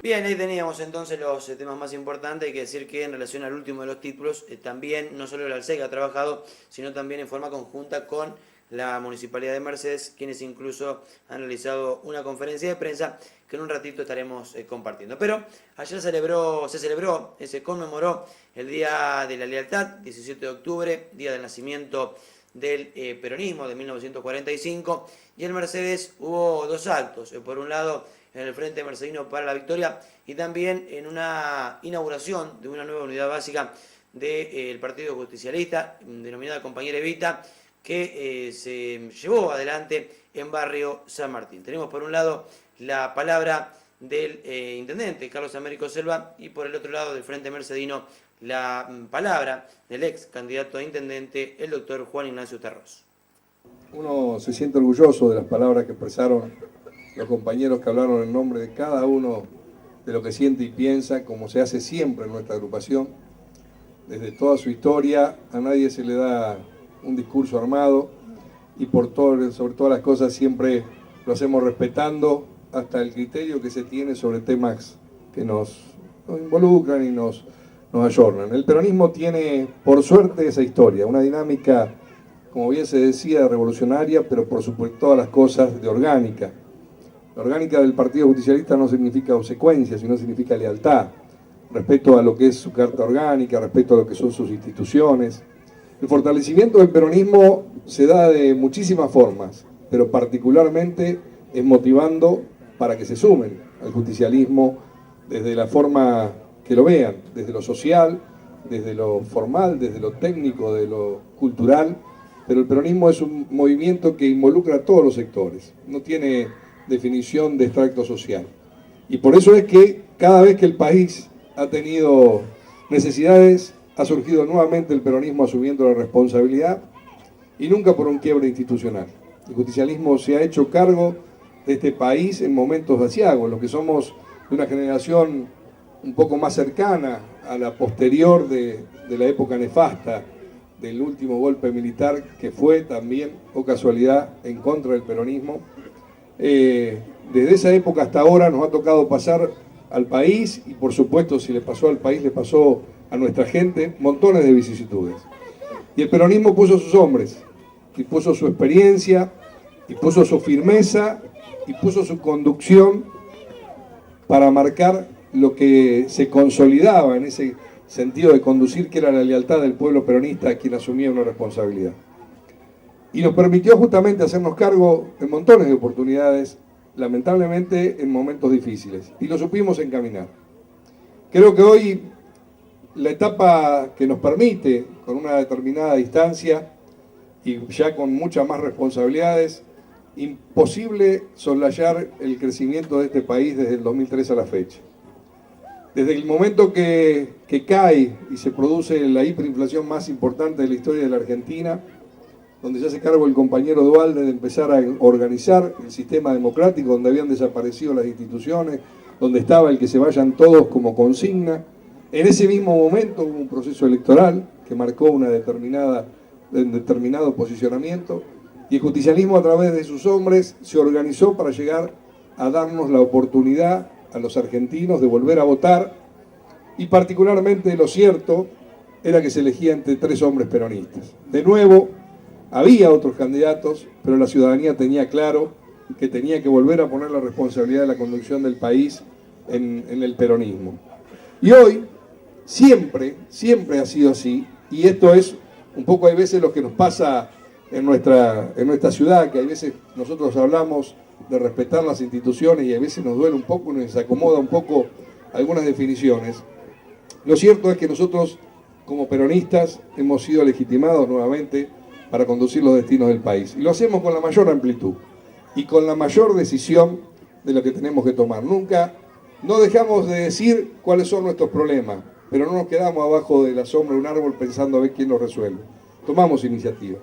Bien, ahí teníamos entonces los temas más importantes. Hay que decir que en relación al último de los títulos, también no solo el ALSEC ha trabajado, sino también en forma conjunta con la Municipalidad de Mercedes, quienes incluso han realizado una conferencia de prensa que en un ratito estaremos compartiendo. Pero ayer se conmemoró el Día de la Lealtad, 17 de octubre, día del nacimiento del peronismo de 1945, y en Mercedes hubo dos actos. Por un lado, en el Frente Mercedino para la Victoria, y también en una inauguración de una nueva unidad básica del Partido Justicialista, denominada Compañera Evita, que se llevó adelante en Barrio San Martín. Tenemos por un lado la palabra del intendente Carlos Américo Selva, y por el otro lado del Frente Mercedino la palabra del ex candidato a intendente, el doctor Juan Ignacio Terros. Uno se siente orgulloso de las palabras que expresaron los compañeros que hablaron en nombre de cada uno de lo que siente y piensa, como se hace siempre en nuestra agrupación. Desde toda su historia, a nadie se le da un discurso armado, y sobre todas las cosas siempre lo hacemos respetando hasta el criterio que se tiene sobre temas que nos involucran y nos ayornan. El peronismo tiene, por suerte, esa historia, una dinámica, como bien se decía, revolucionaria, pero por supuesto todas las cosas de orgánica. La orgánica del Partido Justicialista no significa obsecuencia, sino significa lealtad, respecto a lo que es su carta orgánica, respecto a lo que son sus instituciones. El fortalecimiento del peronismo se da de muchísimas formas, pero particularmente es motivando para que se sumen al justicialismo desde la forma que lo vean, desde lo social, desde lo formal, desde lo técnico, de lo cultural, pero el peronismo es un movimiento que involucra a todos los sectores, no tiene definición de extracto social. Y por eso es que cada vez que el país ha tenido necesidades, ha surgido nuevamente el peronismo asumiendo la responsabilidad, y nunca por un quiebre institucional. El justicialismo se ha hecho cargo de este país en momentos aciagos, los que somos de una generación un poco más cercana a la posterior de la época nefasta del último golpe militar, que fue también, o casualidad, en contra del peronismo. Desde esa época hasta ahora nos ha tocado pasar al país, y por supuesto si le pasó al país, le pasó a nuestra gente, montones de vicisitudes. Y el peronismo puso sus hombres, y puso su experiencia, y puso su firmeza, y puso su conducción para marcar lo que se consolidaba en ese sentido de conducir, que era la lealtad del pueblo peronista a quien asumía una responsabilidad. Y nos permitió justamente hacernos cargo en montones de oportunidades, lamentablemente en momentos difíciles, y lo supimos encaminar. Creo que hoy la etapa que nos permite, con una determinada distancia y ya con muchas más responsabilidades, imposible soslayar el crecimiento de este país desde el 2003 a la fecha. Desde el momento que cae y se produce la hiperinflación más importante de la historia de la Argentina, donde se hace cargo el compañero Duhalde de empezar a organizar el sistema democrático, donde habían desaparecido las instituciones, donde estaba el que se vayan todos como consigna. En ese mismo momento hubo un proceso electoral que marcó un determinado posicionamiento, y el justicialismo, a través de sus hombres, se organizó para llegar a darnos la oportunidad a los argentinos de volver a votar, y particularmente lo cierto era que se elegía entre tres hombres peronistas. De nuevo, había otros candidatos, pero la ciudadanía tenía claro que tenía que volver a poner la responsabilidad de la conducción del país en el peronismo. Y hoy, siempre ha sido así, y esto es un poco, hay veces, lo que nos pasa en nuestra ciudad, que hay veces nosotros hablamos de respetar las instituciones y a veces nos duele un poco, nos acomoda un poco algunas definiciones. Lo cierto es que nosotros, como peronistas, hemos sido legitimados nuevamente para conducir los destinos del país. Y lo hacemos con la mayor amplitud y con la mayor decisión de lo que tenemos que tomar. Nunca, no dejamos de decir cuáles son nuestros problemas, pero no nos quedamos abajo de la sombra de un árbol pensando a ver quién los resuelve. Tomamos iniciativa.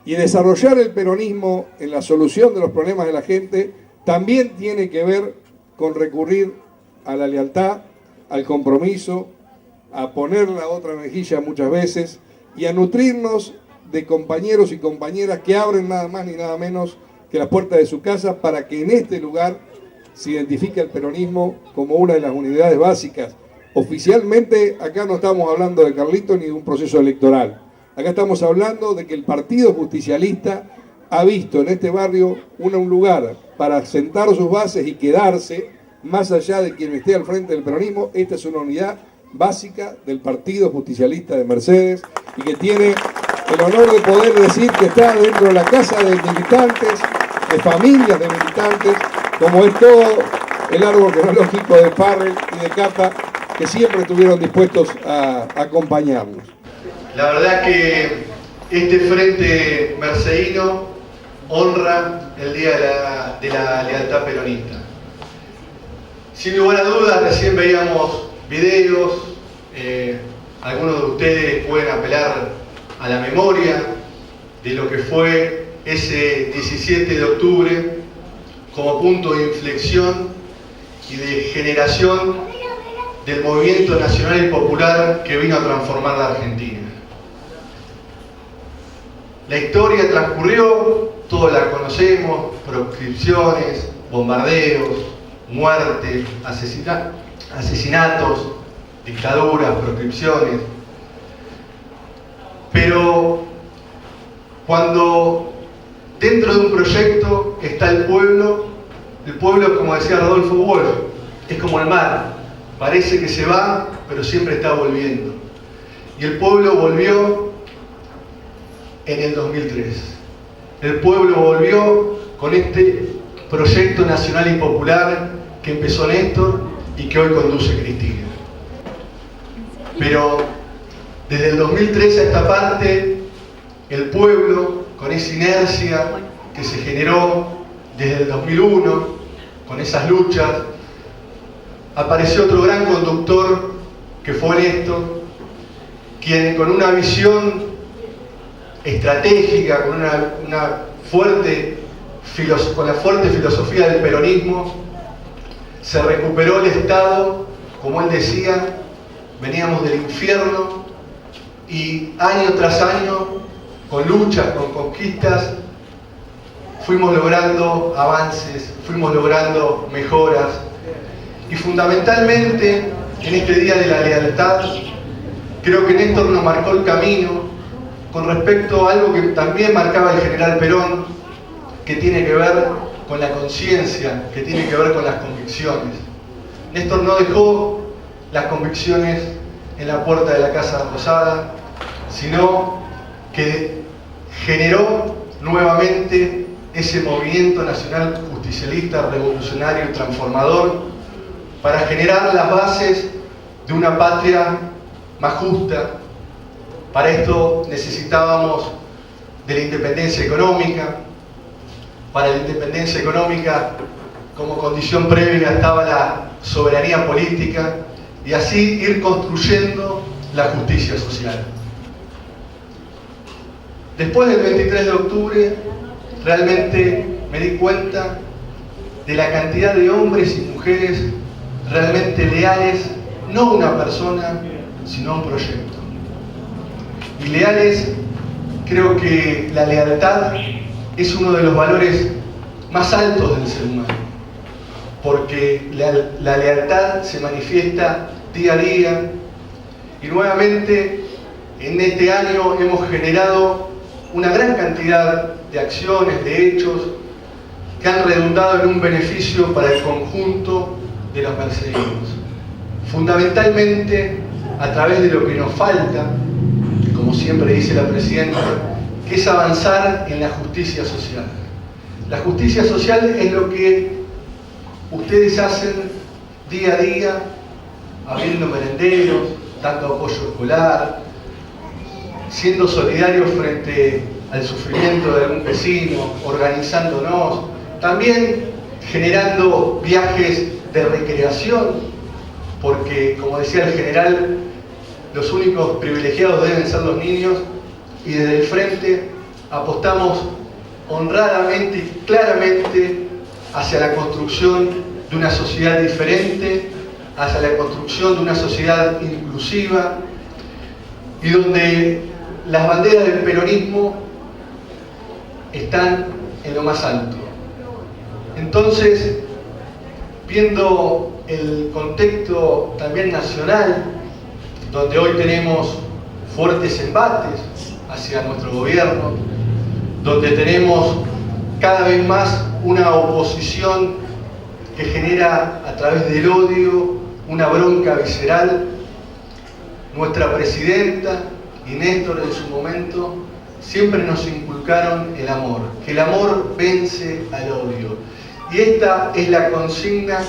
Y desarrollar el peronismo en la solución de los problemas de la gente también tiene que ver con recurrir a la lealtad, al compromiso, a poner la otra mejilla muchas veces y a nutrirnos de compañeros y compañeras que abren nada más ni nada menos que las puertas de su casa para que en este lugar se identifica el peronismo como una de las unidades básicas. Oficialmente acá no estamos hablando de Carlitos ni de un proceso electoral. Acá estamos hablando de que el Partido Justicialista ha visto en este barrio un lugar para sentar sus bases y quedarse, más allá de quien esté al frente del peronismo. Esta es una unidad básica del Partido Justicialista de Mercedes y que tiene el honor de poder decir que está dentro de la casa de militantes, de familias de militantes, como es todo el árbol genealógico de Parrell y de Cata, que siempre estuvieron dispuestos a acompañarnos. La verdad que este frente mercedino honra el Día de la Lealtad Peronista. Sin lugar a dudas, recién veíamos videos, algunos de ustedes pueden apelar a la memoria de lo que fue ese 17 de octubre como punto de inflexión y de generación del movimiento nacional y popular que vino a transformar la Argentina. La historia transcurrió, todos la conocemos, proscripciones, bombardeos, muertes, asesinatos, dictaduras, proscripciones. Pero cuando dentro de un proyecto está el pueblo, como decía Rodolfo Wolf, es como el mar, parece que se va, pero siempre está volviendo. Y el pueblo volvió en el 2003. El pueblo volvió con este proyecto nacional y popular que empezó Néstor y que hoy conduce Cristina. Pero desde el 2003 a esta parte, el pueblo, con esa inercia que se generó desde el 2001, con esas luchas, apareció otro gran conductor que fue Néstor, quien con una visión estratégica, con la fuerte filosofía del peronismo, se recuperó el Estado, como él decía, veníamos del infierno y año tras año, con luchas, con conquistas, fuimos logrando avances, fuimos logrando mejoras y fundamentalmente en este Día de la Lealtad creo que Néstor nos marcó el camino con respecto a algo que también marcaba el general Perón, que tiene que ver con la conciencia, que tiene que ver con las convicciones. Néstor no dejó las convicciones en la puerta de la Casa Rosada, sino que generó nuevamente ese movimiento nacional justicialista, revolucionario y transformador para generar las bases de una patria más justa. Para esto necesitábamos de la independencia económica. Para la independencia económica, como condición previa, estaba la soberanía política y así ir construyendo la justicia social. Después del 23 de octubre, realmente me di cuenta de la cantidad de hombres y mujeres realmente leales, no a una persona, sino a un proyecto. Y leales, creo que la lealtad es uno de los valores más altos del ser humano, porque la lealtad se manifiesta día a día y nuevamente en este año hemos generado una gran cantidad de acciones, de hechos que han redundado en un beneficio para el conjunto de los mercedinos. Fundamentalmente a través de lo que nos falta, como siempre dice la Presidenta, que es avanzar en la justicia social. La justicia social es lo que ustedes hacen día a día, abriendo merenderos, dando apoyo escolar, siendo solidarios frente al sufrimiento de algún vecino, organizándonos, también generando viajes de recreación, porque como decía el general, los únicos privilegiados deben ser los niños, y desde el frente apostamos honradamente y claramente hacia la construcción de una sociedad diferente, hacia la construcción de una sociedad inclusiva y donde las banderas del peronismo están en lo más alto. Entonces, viendo el contexto también nacional, donde hoy tenemos fuertes embates hacia nuestro gobierno, donde tenemos cada vez más una oposición que genera a través del odio una bronca visceral. Nuestra presidenta y Néstor en su momento siempre nos inculcaron el amor, que el amor vence al odio. Y esta es la consigna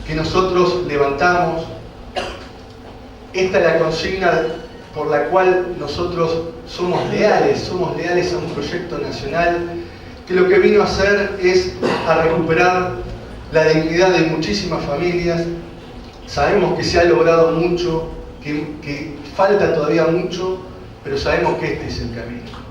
que nosotros levantamos, esta es la consigna por la cual nosotros somos leales a un proyecto nacional que lo que vino a hacer es a recuperar la dignidad de muchísimas familias. Sabemos que se ha logrado mucho, que falta todavía mucho, pero sabemos que este es el camino.